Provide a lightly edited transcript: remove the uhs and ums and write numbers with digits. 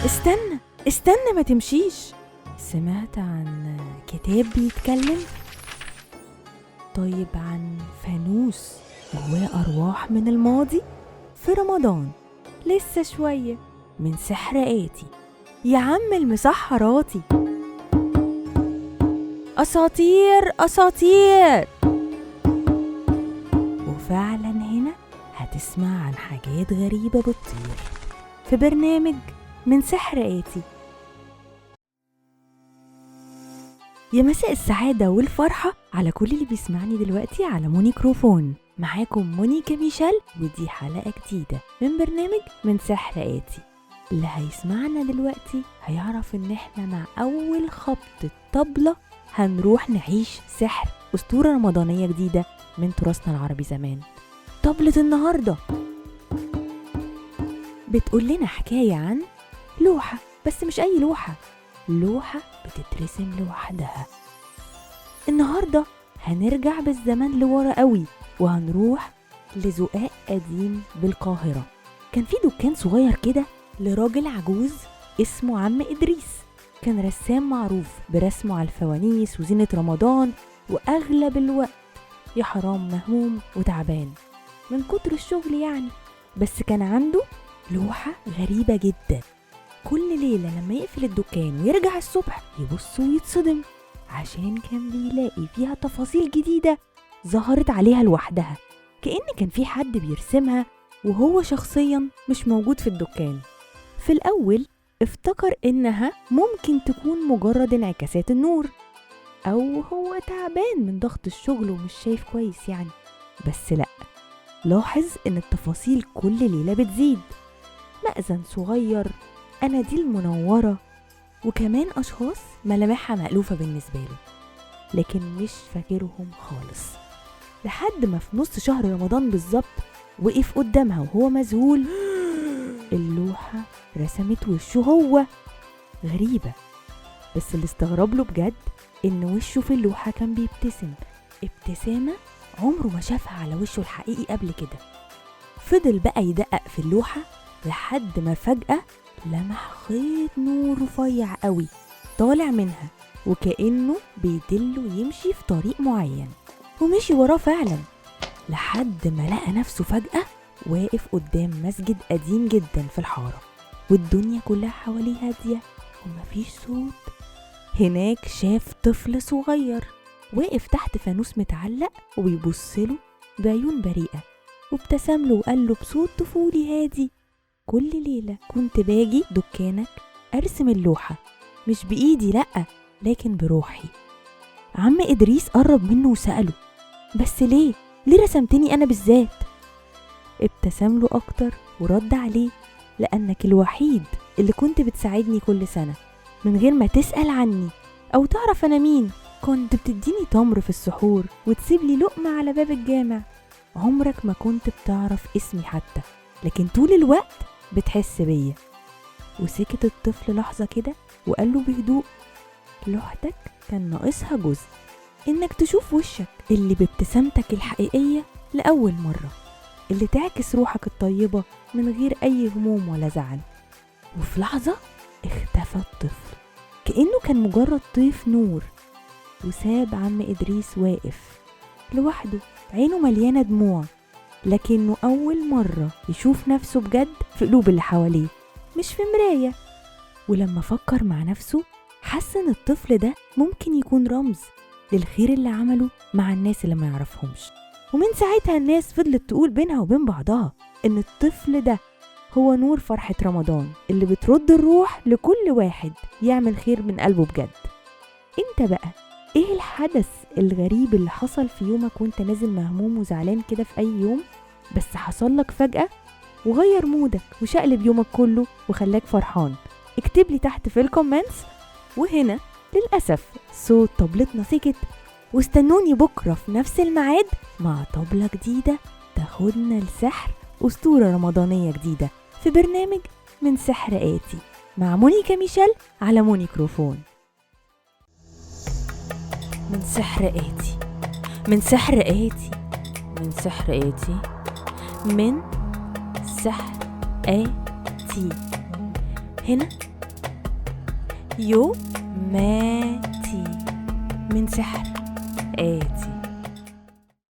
استنى استنى ما تمشيش. سمعت عن كتاب بيتكلم؟ طيب عن فانوس جواه أرواح من الماضي في رمضان لسه شوية من سحر آتي. يا عم المسحراتي، أساطير أساطير. وفعلا هنا هتسمع عن حاجات غريبة بتطير في برنامج من سحر آتي. يا مساء السعادة والفرحة على كل اللي بيسمعني دلوقتي على مونيكروفون. معاكم مونيكا ميشيل، ودي حلقة جديدة من برنامج من سحر آتي. اللي هيسمعنا دلوقتي هيعرف ان احنا مع اول خبطة طبلة هنروح نعيش سحر أسطورة رمضانية جديدة من تراثنا العربي زمان. طبلة النهاردة بتقول لنا حكاية عن لوحة، بس مش أي لوحة، لوحة بتترسم لوحدها. النهاردة هنرجع بالزمن لورا قوي وهنروح لزقاق قديم بالقاهرة. كان في دكان صغير كده لراجل عجوز اسمه عم إدريس، كان رسام معروف برسمه على الفوانيس وزينة رمضان، وأغلب الوقت يا حرام مهموم وتعبان من كتر الشغل يعني. بس كان عنده لوحة غريبة جدا. كل ليلة لما يقفل الدكان ويرجع الصبح يبص ويتصدم، عشان كان بيلاقي فيها تفاصيل جديدة ظهرت عليها لوحدها، كأن كان في حد بيرسمها وهو شخصيا مش موجود في الدكان. في الأول افتكر إنها ممكن تكون مجرد انعكاسات النور، أو هو تعبان من ضغط الشغل ومش شايف كويس يعني. بس لأ، لاحظ إن التفاصيل كل ليلة بتزيد. مأذن صغير، أناديل منورة، وكمان أشخاص ملامحها مألوفة بالنسبة له لكن مش فاكرهم خالص. لحد ما في نص شهر رمضان بالظبط وقف قدامها وهو مذهول. اللوحة رسمت وشه هو. غريبة، بس اللي استغرب له بجد إن وشه في اللوحة كان بيبتسم ابتسامة عمره ما شافها على وشه الحقيقي قبل كده. فضل بقى يدقق في اللوحة لحد ما فجأة لمح خيط نور رفيع قوي طالع منها، وكأنه بيدله يمشي في طريق معين. ومشي وراه فعلا لحد ما لقى نفسه فجأة واقف قدام مسجد قديم جدا في الحارة، والدنيا كلها حواليه هادية ومفيش صوت. هناك شاف طفل صغير واقف تحت فانوس متعلق وبيبصله بعيون بريئة، وابتسم له وقال له بصوت طفولي هادي: كل ليلة كنت باجي دكانك أرسم اللوحة، مش بإيدي لأ، لكن بروحي. عم إدريس قرب منه وسأله: بس ليه رسمتني أنا بالذات؟ ابتسم له أكتر ورد عليه: لأنك الوحيد اللي كنت بتساعدني كل سنة من غير ما تسأل عني أو تعرف أنا مين. كنت بتديني تمر في السحور وتسيب لي لقمة على باب الجامع. عمرك ما كنت بتعرف اسمي حتى، لكن طول الوقت بتحس بيا. وسكت الطفل لحظة كده وقال له بهدوء: لوحتك كان ناقصها جزء، إنك تشوف وشك اللي بابتسامتك الحقيقية لأول مرة، اللي تعكس روحك الطيبة من غير أي هموم ولا زعل. وفي لحظة اختفى الطفل كأنه كان مجرد طيف نور، وساب عم إدريس واقف لوحده عينه مليانة دموع، لكنه أول مرة يشوف نفسه بجد في قلوب اللي حواليه مش في مراية. ولما فكر مع نفسه حس إن الطفل ده ممكن يكون رمز للخير اللي عمله مع الناس اللي ما يعرفهمش. ومن ساعتها الناس فضلت تقول بينها وبين بعضها إن الطفل ده هو نور فرحة رمضان اللي بترد الروح لكل واحد يعمل خير من قلبه بجد. انت بقى ايه الحدث الغريب اللي حصل في يومك وانت نازل مهموم وزعلان كده في اي يوم، بس حصل لك فجأة وغير مودك وشقلب يومك كله وخلاك فرحان؟ اكتب لي تحت في الكومنتس. وهنا للأسف صوت طبلتنا سكت، واستنوني بكرة في نفس الميعاد مع طبلة جديدة تاخدنا لسحر أسطورة رمضانية جديدة في برنامج من سحر آتي مع مونيكا ميشيل على مونيكروفون. من سحر آتي، من سحر آتي، من سحر آتي، من سحر آتي. هنا يوماتي من سحر آتي.